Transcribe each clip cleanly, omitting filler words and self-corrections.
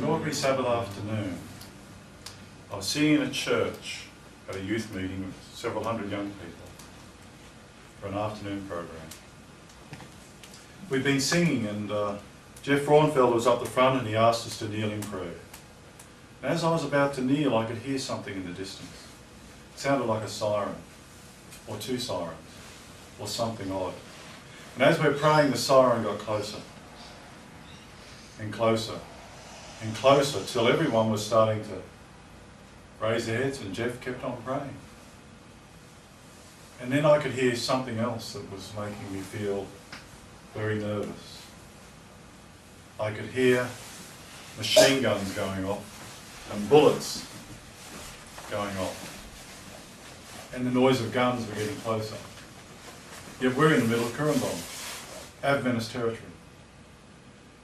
an ordinary Sabbath afternoon. I was sitting in a church at a youth meeting with several hundred young people for an afternoon program. We'd been singing and Jeff Braunfeld was up the front and he asked us to kneel in prayer. And as I was about to kneel, I could hear something in the distance. It sounded like a siren, or two sirens, or something odd. And as we were praying, the siren got closer, and closer, and closer, till everyone was starting to raise their heads, and Jeff kept on praying. And then I could hear something else that was making me feel very nervous. I could hear machine guns going off, and bullets going off, and the noise of guns were getting closer. Yet we're in the middle of Currumbong, Adventist territory.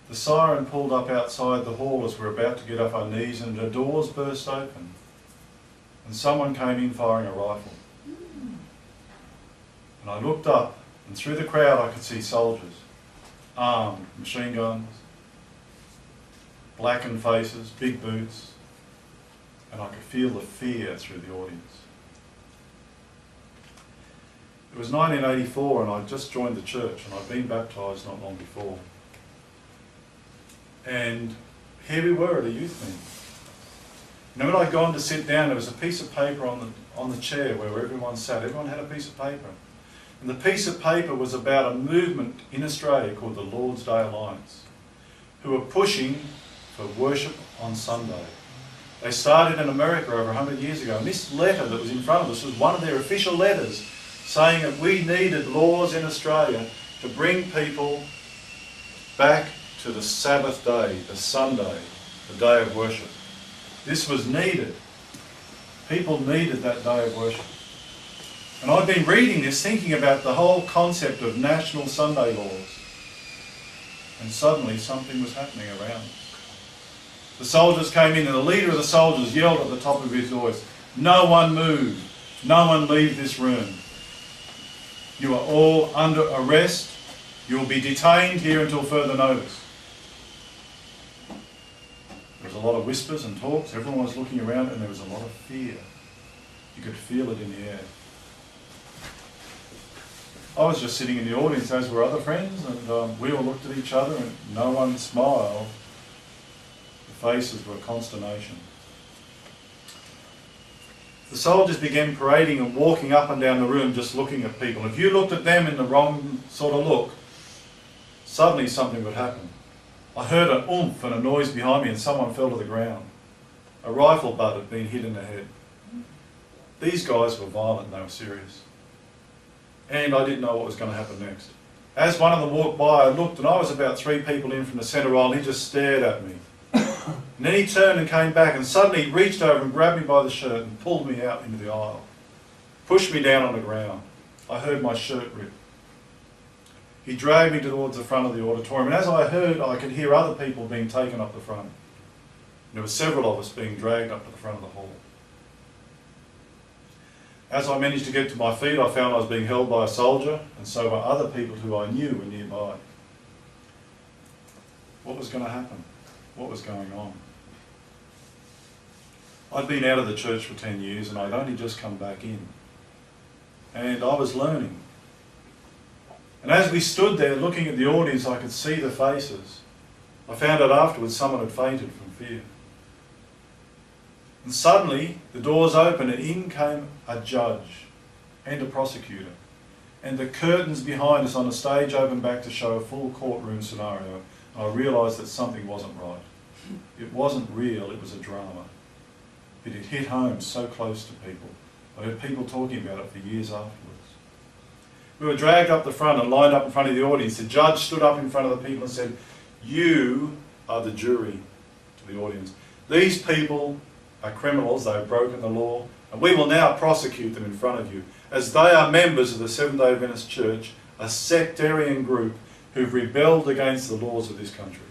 The siren pulled up outside the hall as we're about to get off our knees, and the doors burst open, and someone came in firing a rifle. And I looked up, and through the crowd I could see soldiers, armed, machine guns, blackened faces, big boots, and I could feel the fear through the audience. It was 1984 and I'd just joined the church and I'd been baptised not long before. And here we were at a youth meeting. And when I'd gone to sit down, there was a piece of paper on the chair where everyone sat. Everyone had a piece of paper. And the piece of paper was about a movement in Australia called the Lord's Day Alliance, who were pushing for worship on Sunday. They started in America over 100 years ago, and this letter that was in front of us was one of their official letters saying that we needed laws in Australia to bring people back to the Sabbath day, the Sunday, the day of worship. This was needed. People needed that day of worship. And I've been reading this, thinking about the whole concept of national Sunday laws. And suddenly something was happening around us. The soldiers came in and the leader of the soldiers yelled at the top of his voice, "No one move, no one leave this room. You are all under arrest. You will be detained here until further notice." There was a lot of whispers and talks. Everyone was looking around and there was a lot of fear. You could feel it in the air. I was just sitting in the audience, as were other friends, and we all looked at each other and no one smiled. The faces were consternation. The soldiers began parading and walking up and down the room just looking at people. If you looked at them in the wrong sort of look, suddenly something would happen. I heard an oomph and a noise behind me and someone fell to the ground. A rifle butt had been hit in the head. These guys were violent, they were serious. And I didn't know what was going to happen next. As one of them walked by, I looked and I was about 3 people in from the centre aisle and he just stared at me. And then he turned and came back and suddenly he reached over and grabbed me by the shirt and pulled me out into the aisle. Pushed me down on the ground. I heard my shirt rip. He dragged me towards the front of the auditorium, and as I heard, I could hear other people being taken up the front. And there were several of us being dragged up to the front of the hall. As I managed to get to my feet, I found I was being held by a soldier, and so were other people who I knew were nearby. What was going to happen? What was going on? I'd been out of the church for 10 years and I'd only just come back in. And I was learning. And as we stood there looking at the audience, I could see the faces. I found out afterwards someone had fainted from fear. And suddenly the doors opened and in came a judge and a prosecutor. And the curtains behind us on the stage opened back to show a full courtroom scenario. I realised that something wasn't right. It wasn't real, it was a drama. It had hit home so close to people. I heard people talking about it for years afterwards. We were dragged up the front and lined up in front of the audience. The judge stood up in front of the people and said, "You are the jury," to the audience. "These people are criminals, they have broken the law, and we will now prosecute them in front of you, as they are members of the Seventh-day Adventist Church, a sectarian group who've rebelled against the laws of this country."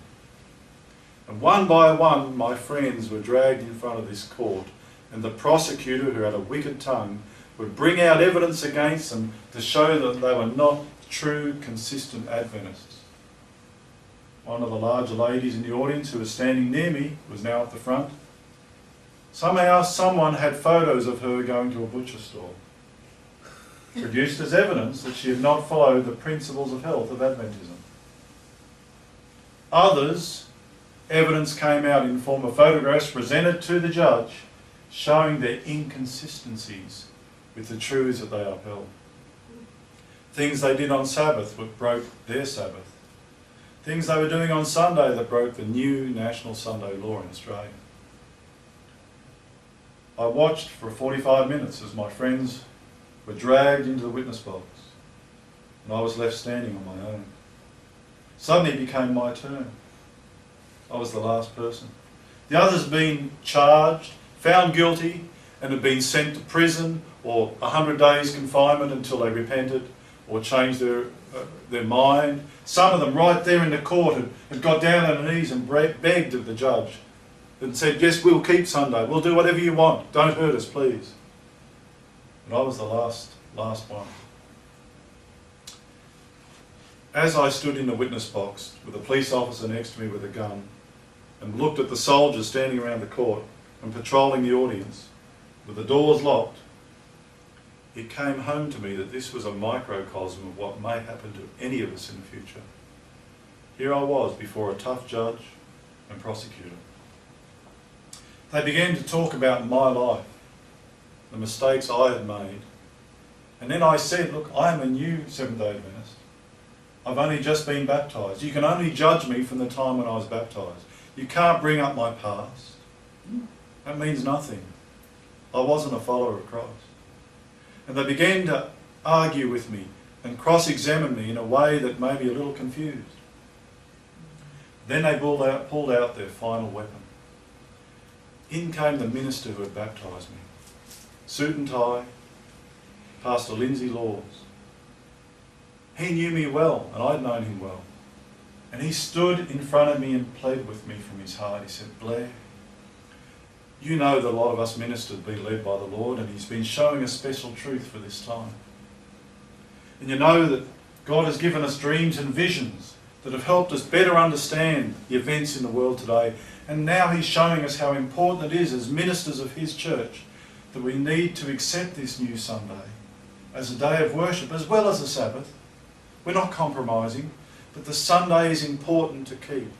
And one by one, my friends were dragged in front of this court, and the prosecutor, who had a wicked tongue, would bring out evidence against them to show that they were not true, consistent Adventists. one of the larger ladies in the audience who was standing near me, was now at the front. Somehow someone had photos of her going to a butcher store, produced as evidence that she had not followed the principles of health of Adventism. Others, evidence came out in the form of photographs presented to the judge showing their inconsistencies with the truths that they upheld. Things they did on Sabbath that broke their Sabbath. Things they were doing on Sunday that broke the new national Sunday law in Australia. I watched for 45 minutes as my friends were dragged into the witness box and I was left standing on my own. Suddenly it became my turn. I was the last person. The others had been charged, found guilty, and had been sent to prison or 100 days confinement until they repented or changed their mind. Some of them right there in the court had got down on their knees and begged of the judge and said, yes, we'll keep Sunday, we'll do whatever you want, don't hurt us, please. But I was the last one. As I stood in the witness box with a police officer next to me with a gun and looked at the soldiers standing around the court and patrolling the audience with the doors locked, it came home to me that this was a microcosm of what may happen to any of us in the future. Here I was before a tough judge and prosecutor. They began to talk about my life, the mistakes I had made. And then I said, look, I am a new Seventh-day Adventist. I've only just been baptised. You can only judge me from the time when I was baptised. You can't bring up my past. That means nothing. I wasn't a follower of Christ. And they began to argue with me and cross-examine me in a way that made me a little confused. Then they pulled out their final weapon. In came the minister who had baptised me. Suit and tie, Pastor Lindsay Laws. He knew me well, and I'd known him well. And he stood in front of me and pled with me from his heart. He said, Blair, you know that a lot of us ministers have been led by the Lord, and he's been showing us special truth for this time. And you know that God has given us dreams and visions that have helped us better understand the events in the world today. And now he's showing us how important it is as ministers of his church that we need to accept this new Sunday as a day of worship as well as a Sabbath. We're not compromising, but the Sunday is important to keep.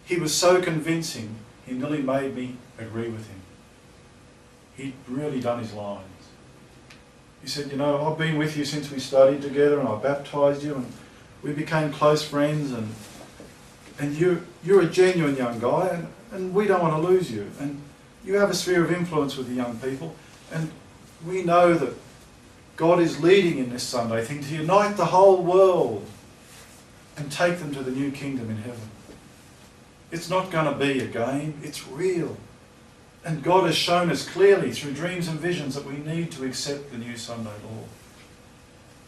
He was so convincing, he nearly made me agree with him. He'd really done his lines. He said, you know, I've been with you since we studied together and I baptised you and we became close friends and you're a genuine young guy and we don't want to lose you. And you have a sphere of influence with the young people and we know that God is leading in this Sunday thing to unite the whole world and take them to the new kingdom in heaven. It's not going to be a game, it's real. And God has shown us clearly through dreams and visions that we need to accept the new Sunday law.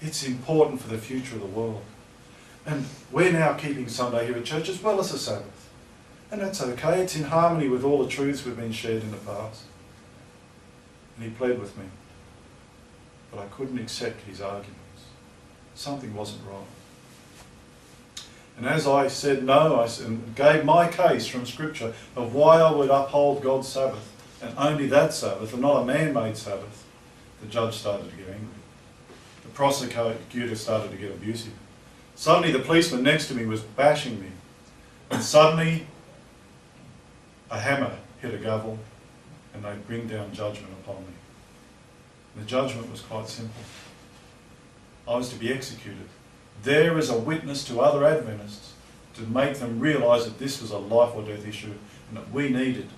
It's important for the future of the world. And we're now keeping Sunday here at church as well as the Sabbath. And that's okay, it's in harmony with all the truths we've been shared in the past. And he pled with me. But I couldn't accept his arguments. Something wasn't right. And as I said no, I gave my case from Scripture of why I would uphold God's Sabbath, and only that Sabbath, and not a man-made Sabbath, the judge started to get angry. The prosecutor started to get abusive. Suddenly the policeman next to me was bashing me. And suddenly a hammer hit a gavel, and they bring down judgment upon me. The judgment was quite simple. I was to be executed. There is a witness to other Adventists to make them realise that this was a life or death issue and that we needed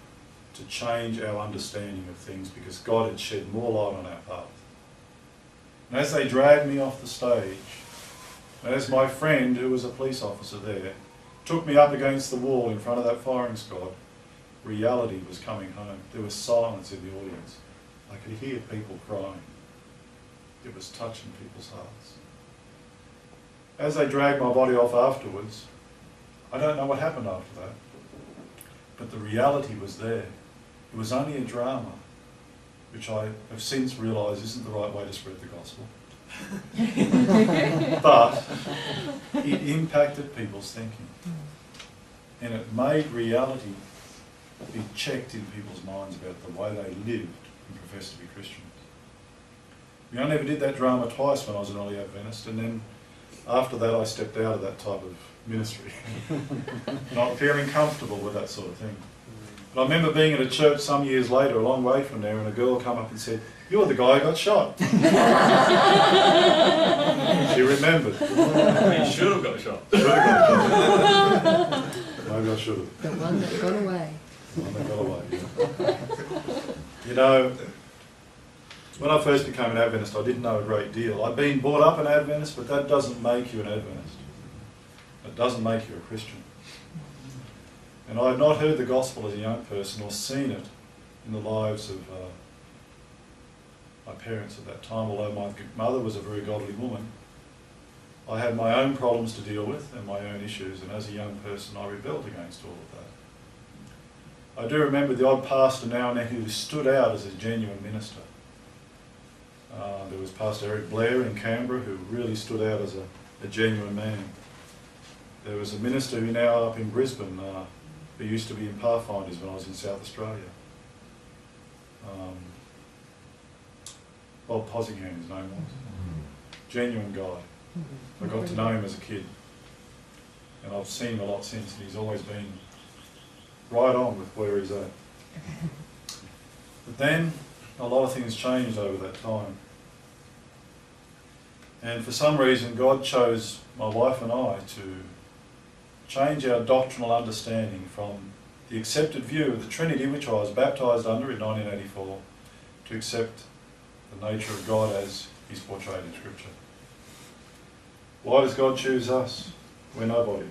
to change our understanding of things because God had shed more light on our path. And as they dragged me off the stage, as my friend, who was a police officer there, took me up against the wall in front of that firing squad, reality was coming home. There was silence in the audience. I could hear people crying. It was touching people's hearts. As they dragged my body off afterwards, I don't know what happened after that, but the reality was there. It was only a drama, which I have since realised isn't the right way to spread the gospel. But it impacted people's thinking. And it made reality be checked in people's minds about the way they lived and professed to be Christians. I never did that drama twice when I was an early Adventist, and then after that I stepped out of that type of ministry. Not feeling comfortable with that sort of thing. But I remember being at a church some years later, a long way from there, and a girl came up and said, "You're the guy who got shot." She remembered. You should have got shot. Should have got shot. Maybe I should have. The one that got away. The one that got away, yeah. You know, when I first became an Adventist, I didn't know a great deal. I'd been brought up an Adventist, but that doesn't make you an Adventist. It doesn't make you a Christian. And I had not heard the gospel as a young person or seen it in the lives of my parents at that time, although my mother was a very godly woman. I had my own problems to deal with and my own issues, and as a young person I rebelled against all of that. I do remember the odd pastor now and then who stood out as a genuine minister. There was Pastor Blair in Canberra who really stood out as a genuine man. There was a minister who now up in Brisbane who used to be in Pathfinders when I was in South Australia. Bob Possingham, his name was. Genuine guy. I got to know him as a kid. And I've seen him a lot since, and he's always been right on with where he's at. But then, a lot of things changed over that time. And for some reason, God chose my wife and I to change our doctrinal understanding from the accepted view of the Trinity, which I was baptised under in 1984, to accept the nature of God as He's portrayed in Scripture. Why does God choose us? We're nobodies.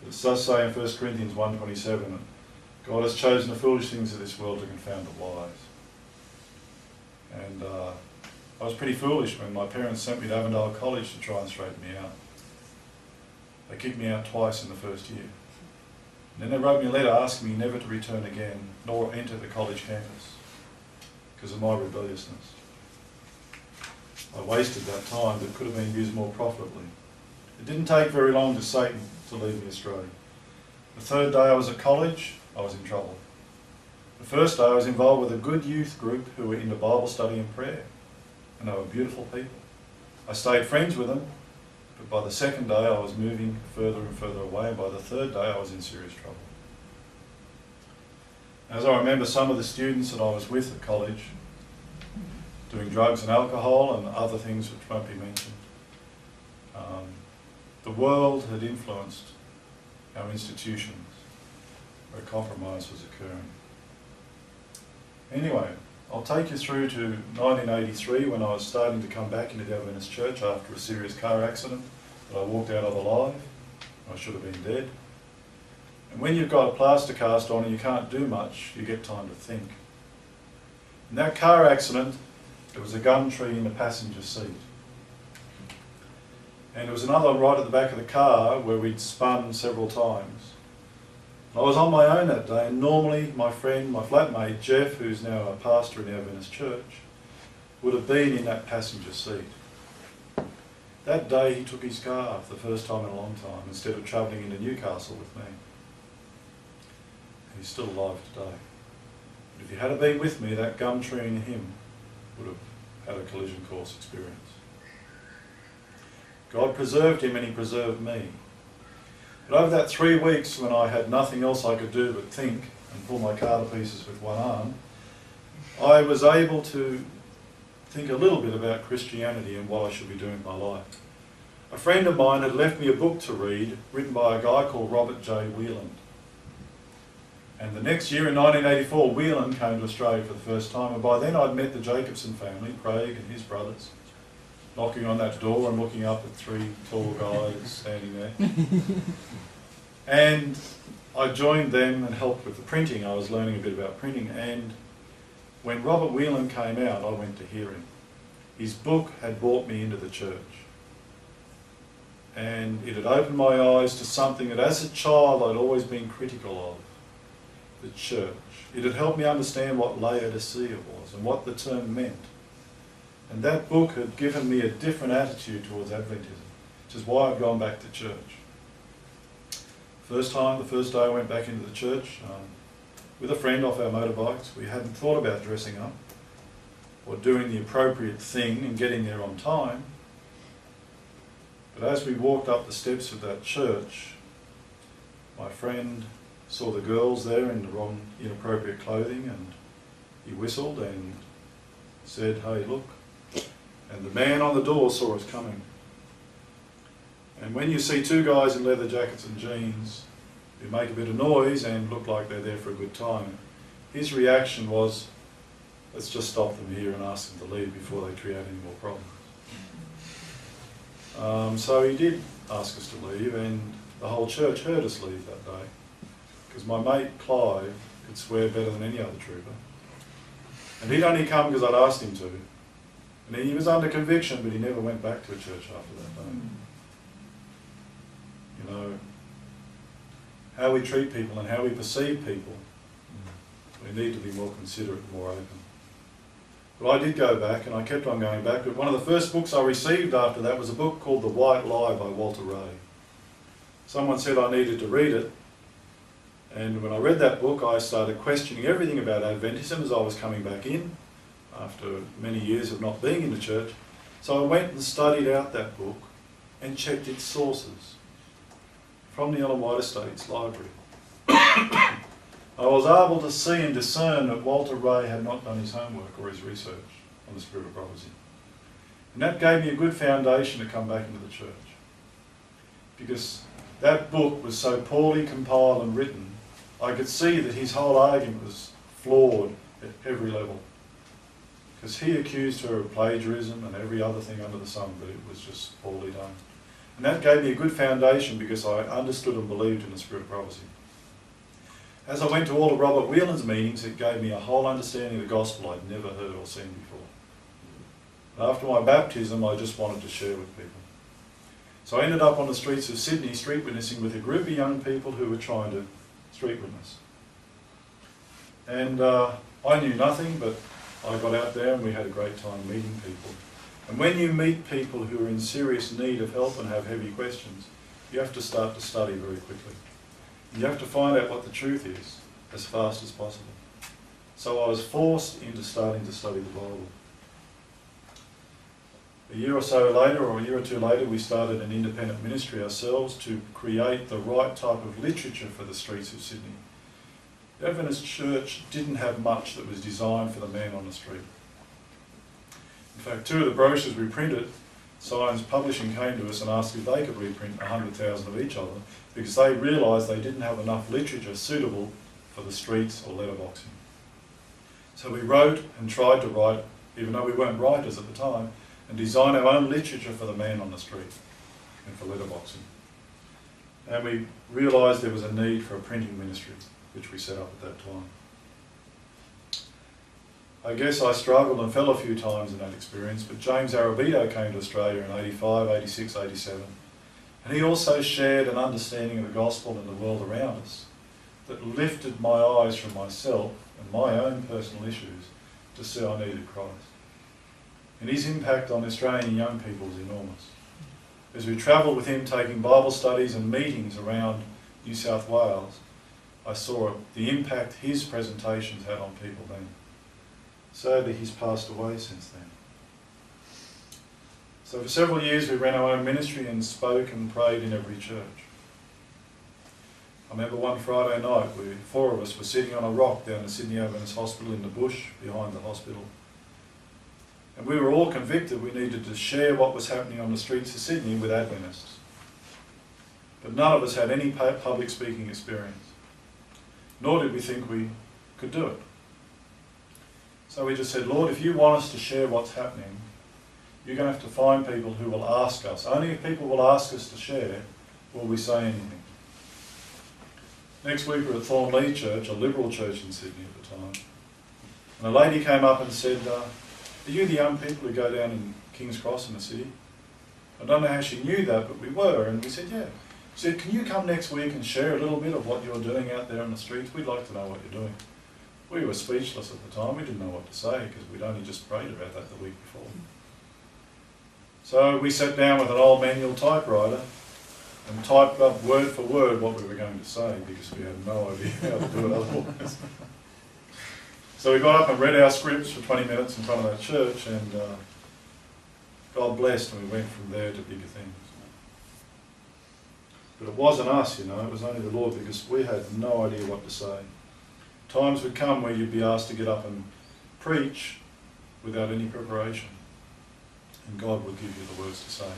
It does say in 1 Corinthians 1:27 that God has chosen the foolish things of this world to confound the wise. And I was pretty foolish when my parents sent me to Avondale College to try and straighten me out. They kicked me out twice in the first year. And then they wrote me a letter asking me never to return again, nor enter the college campus, because of my rebelliousness. I wasted that time that could have been used more profitably. It didn't take very long to Satan to lead me astray. The third day I was at college, I was in trouble. The first day I was involved with a good youth group who were into Bible study and prayer, and they were beautiful people. I stayed friends with them, but by the second day I was moving further and further away, and by the third day I was in serious trouble. As I remember some of the students that I was with at college, doing drugs and alcohol and other things which won't be mentioned, the world had influenced our institutions where compromise was occurring. Anyway, I'll take you through to 1983 when I was starting to come back into the Adventist church after a serious car accident that I walked out of alive. I should have been dead. And when you've got a plaster cast on and you can't do much, you get time to think. In that car accident, there was a gum tree in the passenger seat. And there was another right at the back of the car where we'd spun several times. I was on my own that day, and normally my friend, my flatmate, Jeff, who's now a pastor in the Adventist church, would have been in that passenger seat. That day he took his car for the first time in a long time, instead of travelling into Newcastle with me. And he's still alive today. But if he had been with me, that gum tree in him would have had a collision course experience. God preserved him and he preserved me. But over that 3 weeks when I had nothing else I could do but think and pull my car to pieces with one arm, I was able to think a little bit about Christianity and what I should be doing with my life. A friend of mine had left me a book to read written by a guy called Robert J. Whelan. And the next year in 1984, Whelan came to Australia for the first time, and by then I'd met the Jacobson family, Craig and his brothers, knocking on that door and looking up at 3 tall guys standing there. And I joined them and helped with the printing. I was learning a bit about printing, and when Robert Whelan came out, I went to hear him. His book had brought me into the church. And it had opened my eyes to something that as a child I'd always been critical of, the church. It had helped me understand what Laodicea was and what the term meant. And that book had given me a different attitude towards Adventism, which is why I've gone back to church. The first day I went back into the church with a friend off our motorbikes. We hadn't thought about dressing up or doing the appropriate thing and getting there on time. But as we walked up the steps of that church, my friend saw the girls there in the wrong, inappropriate clothing, and he whistled and said, "Hey, look." And the man on the door saw us coming. And when you see two guys in leather jackets and jeans who make a bit of noise and look like they're there for a good time, his reaction was, "Let's just stop them here and ask them to leave before they create any more problems." So he did ask us to leave, and the whole church heard us leave that day, because my mate Clive could swear better than any other trooper. And he'd only come because I'd asked him to. And he was under conviction, but he never went back to a church after that day. You know, how we treat people and how we perceive people, we need to be more considerate and more open. But I did go back, and I kept on going back. But one of the first books I received after that was a book called The White Lie by Walter Ray. Someone said I needed to read it, and when I read that book I started questioning everything about Adventism as I was coming back in after many years of not being in the church. So I went and studied out that book and checked its sources from the Ellen White Estates Library. I was able to see and discern that Walter Ray had not done his homework or his research on the spirit of prophecy. And that gave me a good foundation to come back into the church. Because that book was so poorly compiled and written, I could see that his whole argument was flawed at every level. Because he accused her of plagiarism and every other thing under the sun, but it was just poorly done. And that gave me a good foundation because I understood and believed in the spirit of prophecy. As I went to all of Robert Whelan's meetings, it gave me a whole understanding of the gospel I'd never heard or seen before. After my baptism, I just wanted to share with people. So I ended up on the streets of Sydney street witnessing with a group of young people who were trying to street witness. And I knew nothing, but I got out there and we had a great time meeting people. And when you meet people who are in serious need of help and have heavy questions, you have to start to study very quickly. You have to find out what the truth is as fast as possible. So I was forced into starting to study the Bible. A year or so later, or a year or two later, we started an independent ministry ourselves to create the right type of literature for the streets of Sydney. The Adventist Church didn't have much that was designed for the man on the street. In fact, two of the brochures we printed, Science Publishing came to us and asked if they could reprint 100,000 of each of them, because they realised they didn't have enough literature suitable for the streets or letterboxing. So we wrote and tried to write, even though we weren't writers at the time, and design our own literature for the man on the street and for letterboxing. And we realised there was a need for a printing ministry, which we set up at that time. I guess I struggled and fell a few times in that experience, but James Arrabito came to Australia in 85, 86, 87. And he also shared an understanding of the gospel and the world around us that lifted my eyes from myself and my own personal issues to see I needed Christ. And his impact on Australian young people was enormous. As we travelled with him taking Bible studies and meetings around New South Wales, I saw the impact his presentations had on people then. Sadly, he's passed away since then. So for several years we ran our own ministry and spoke and prayed in every church. I remember one Friday night, four of us were sitting on a rock down at Sydney Adventist Hospital in the bush behind the hospital. And we were all convicted we needed to share what was happening on the streets of Sydney with Adventists. But none of us had any public speaking experience, nor did we think we could do it. So we just said, Lord, if you want us to share what's happening, you're going to have to find people who will ask us. Only if people will ask us to share will we say anything. Next week we were at Thornlea Church, a liberal church in Sydney at the time. And a lady came up and said, are you the young people who go down in King's Cross in the city? I don't know how she knew that, but we were. And we said, yeah. She said, can you come next week and share a little bit of what you're doing out there on the streets? We'd like to know what you're doing. We were speechless at the time. We didn't know what to say because we'd only just prayed about that the week before. So we sat down with an old manual typewriter and typed up word for word what we were going to say, because we had no idea how to do it otherwise. So we got up and read our scripts for 20 minutes in front of that church, and God blessed, and we went from there to bigger things. But it wasn't us, you know, it was only the Lord, because we had no idea what to say. Times would come where you'd be asked to get up and preach without any preparation, and God would give you the words to say.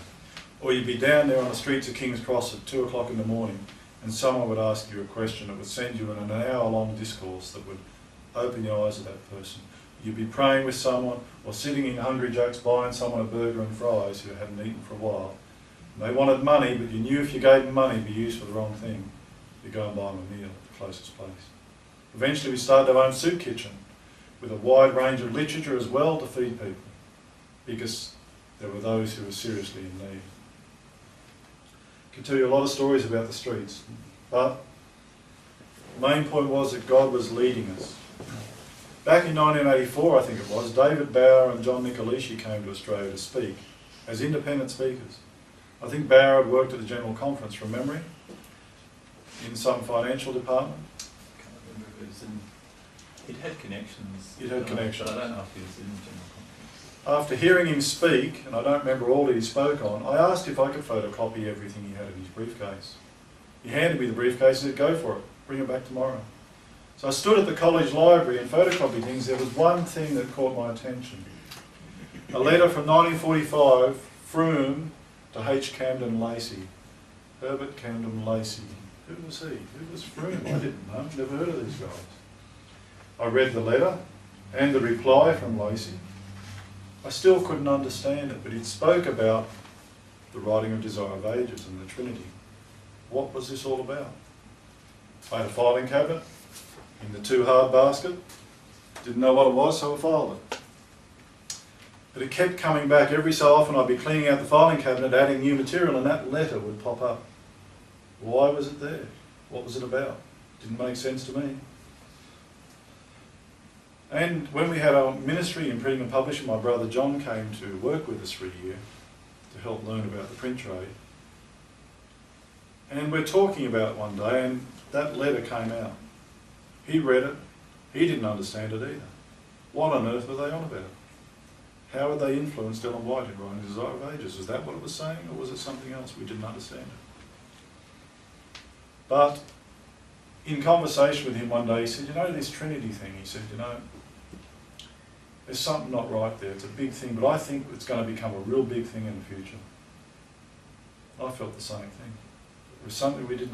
Or you'd be down there on the streets of King's Cross at 2 o'clock in the morning, and someone would ask you a question that would send you in an hour-long discourse that would open the eyes of that person. You'd be praying with someone, or sitting in Hungry Jack's buying someone a burger and fries who hadn't eaten for a while. And they wanted money, but you knew if you gave them money it'd be used for the wrong thing. You'd go and buy them a meal at the closest place. Eventually we started our own soup kitchen, with a wide range of literature as well to feed people, because there were those who were seriously in need. I can tell you a lot of stories about the streets, but the main point was that God was leading us. Back in 1984, I think it was, David Bauer and John Nicolici came to Australia to speak as independent speakers. I think Bauer had worked at the General Conference, from memory, in some financial department. I can't remember if it was in... It had connections. It had connections. But I don't know if he was in the General Conference. After hearing him speak, and I don't remember all that he spoke on, I asked if I could photocopy everything he had in his briefcase. He handed me the briefcase and said, "Go for it, bring it back tomorrow." So I stood at the college library and photocopied things. There was one thing that caught my attention. A letter from 1945, Froome to H. Camden Lacey. Herbert Camden Lacey. Who was he? Who was Froome? I didn't know. Never heard of these guys. I read the letter and the reply from Lacey. I still couldn't understand it, but it spoke about the writing of Desire of Ages and the Trinity. What was this all about? I had a filing cabinet in the too hard basket. Didn't know what it was, so I filed it. But it kept coming back. Every so often I'd be cleaning out the filing cabinet, adding new material, and that letter would pop up. Why was it there? What was it about? Didn't make sense to me. And when we had our ministry in printing and publishing, my brother John came to work with us for a year to help learn about the print trade. And we're talking about it one day, and that letter came out. He read it. He didn't understand it either. What on earth were they on about? How had they influenced Ellen White in writing Desire of Ages? Was that what it was saying, or was it something else? We didn't understand it. But in conversation with him one day, he said, "You know, this Trinity thing," he said, "you know, there's something not right there. It's a big thing, but I think it's going to become a real big thing in the future." I felt the same thing. It was something we didn't